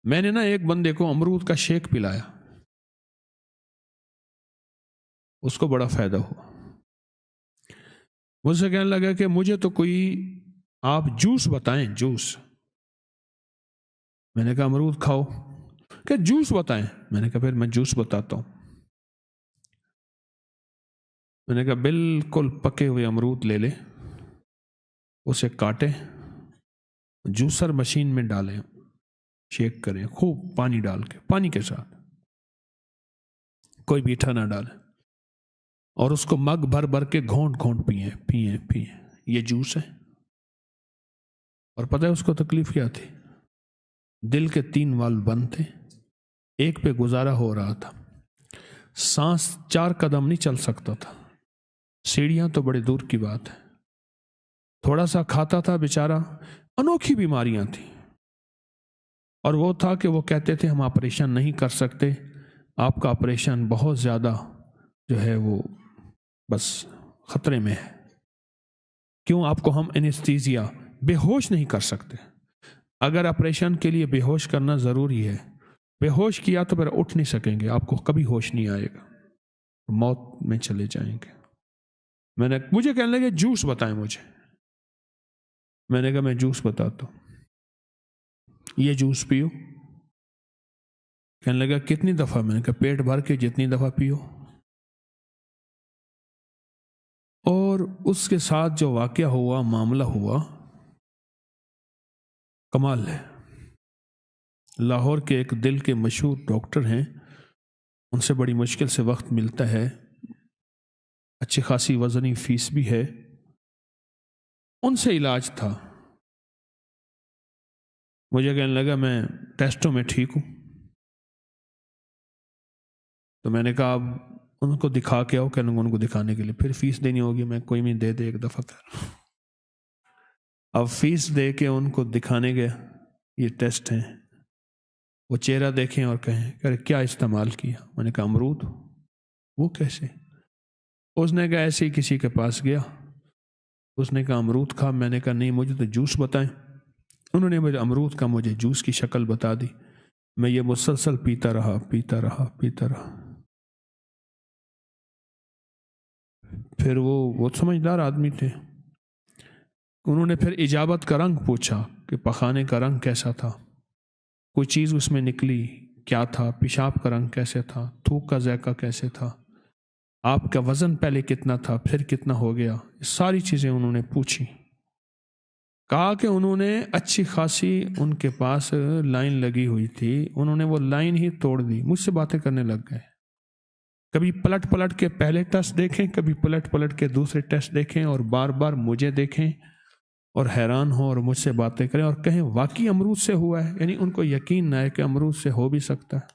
میں نے نا ایک بندے کو امرود کا شیک پلایا، اس کو بڑا فائدہ ہوا۔ مجھ سے کہنے لگا کہ مجھے تو کوئی آپ جوس بتائیں، جوس۔ میں نے کہا امرود کھاؤ، کہ جوس بتائیں۔ میں نے کہا پھر میں جوس بتاتا ہوں۔ میں نے کہا بالکل پکے ہوئے امرود لے لے، اسے کاٹے، جوسر مشین میں ڈالیں، شیک کریں خوب پانی ڈال کے، پانی کے ساتھ، کوئی میٹھا نہ ڈالیں، اور اس کو مگ بھر بھر کے گھونٹ گھونٹ پیئیں۔ یہ جوس ہے۔ اور پتہ ہے اس کو تکلیف کیا تھی؟ دل کے 3 والو بند تھے، ایک پہ گزارا ہو رہا تھا، سانس 4 قدم نہیں چل سکتا تھا، سیڑھیاں تو بڑے دور کی بات ہے، تھوڑا سا کھاتا تھا بیچارہ، انوکھی بیماریاں تھیں۔ اور وہ تھا کہ وہ کہتے تھے ہم آپریشن نہیں کر سکتے، آپ کا آپریشن بہت زیادہ جو ہے وہ بس خطرے میں ہے، کیوں آپ کو ہم انیستھیزیا بے ہوش نہیں کر سکتے، اگر آپریشن کے لیے بے ہوش کرنا ضروری ہے، بے ہوش کیا تو پھر اٹھ نہیں سکیں گے، آپ کو کبھی ہوش نہیں آئے گا، موت میں چلے جائیں گے۔ مجھے کہنے لگے جوس بتائیں مجھے۔ میں نے کہا میں جوس بتاتا ہوں، یہ جوس پیو۔ کہنے لگا کتنی دفعہ؟ میں نے کہا پیٹ بھر کے جتنی دفعہ پیو۔ اور اس کے ساتھ جو واقعہ ہوا، معاملہ ہوا، کمال ہے۔ لاہور کے ایک دل کے مشہور ڈاکٹر ہیں، ان سے بڑی مشکل سے وقت ملتا ہے، اچھی خاصی وزنی فیس بھی ہے، ان سے علاج تھا۔ مجھے کہنے لگا میں ٹیسٹوں میں ٹھیک ہوں، تو میں نے کہا اب ان کو دکھا کے آؤ۔ کہنے لگا ان کو دکھانے کے لیے پھر فیس دینی ہوگی۔ میں کوئی نہیں، دے دے ایک دفعہ کر۔ اب فیس دے کے ان کو دکھانے گیا، یہ ٹیسٹ ہیں، وہ چہرہ دیکھیں اور کہیں کہ کیا استعمال کیا؟ میں نے کہا امرود۔ وہ کیسے؟ اس نے کہا ایسے ہی کسی کے پاس گیا، اس نے کہا امرود کھا۔ میں نے کہا نہیں، مجھے تو جوس بتائیں۔ انہوں نے مجھے امرود کا مجھے جوس کی شکل بتا دی، میں یہ مسلسل پیتا رہا۔ پھر وہ سمجھدار آدمی تھے، انہوں نے پھر اجابت کا رنگ پوچھا کہ پخانے کا رنگ کیسا تھا، کوئی چیز اس میں نکلی کیا تھا، پیشاب کا رنگ کیسے تھا، تھوک کا ذائقہ کیسے تھا، آپ کا وزن پہلے کتنا تھا پھر کتنا ہو گیا، یہ ساری چیزیں انہوں نے پوچھی۔ کہا کہ انہوں نے اچھی خاصی ان کے پاس لائن لگی ہوئی تھی، انہوں نے وہ لائن ہی توڑ دی، مجھ سے باتیں کرنے لگ گئے، کبھی پلٹ پلٹ کے پہلے ٹیسٹ دیکھیں، کبھی پلٹ پلٹ کے دوسرے ٹیسٹ دیکھیں، اور بار بار مجھے دیکھیں اور حیران ہوں اور مجھ سے باتیں کریں اور کہیں واقعی امرود سے ہوا ہے، یعنی ان کو یقین نہ ہے کہ امرود سے ہو بھی سکتا ہے۔